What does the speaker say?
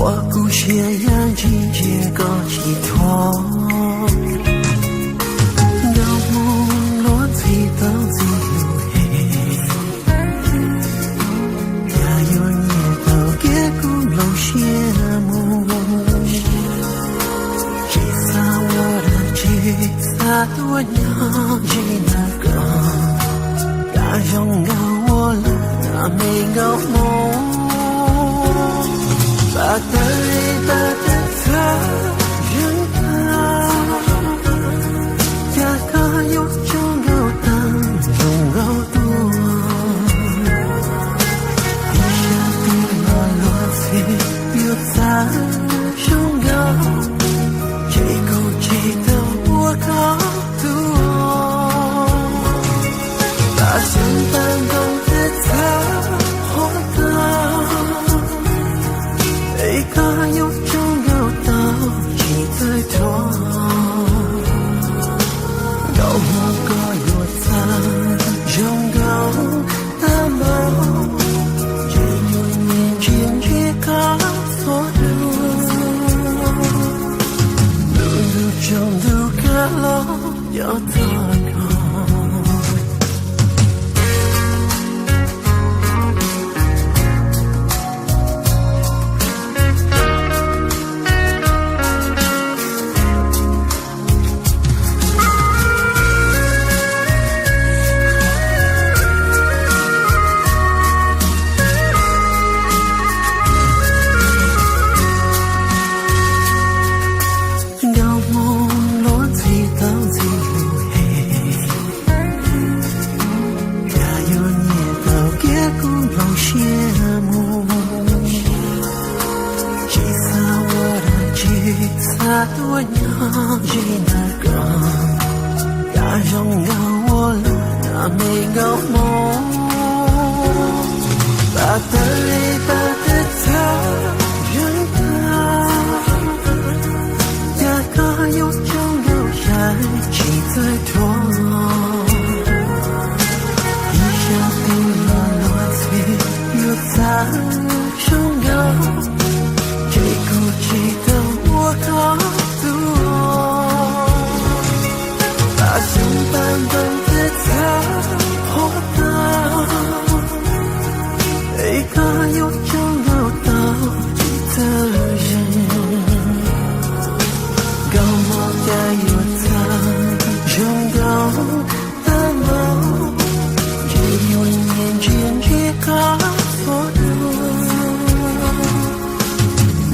我故血样季节个寄托，有梦落地到自由黑，也有年头给古老羡慕，其实我的其实我娘记那个，大勇敢我了那没个梦。把的泪把的他人啊，呀个有种有当种有多，一下比我落水有咱种有，这口气的我高度，把相伴懂得他活的。一个有种有道一最多，有某个有咱拥有的梦，也有年轻这个错路，路中路个路有多高。我娘记那个，呀拥有我了那没个梦，把的泪把的他人啊，呀个有种有爱气最多，一下比我落水有咱拥有，这口气的我高。相伴懂得他活的，一个有种有道理的人，高我该有他拥有。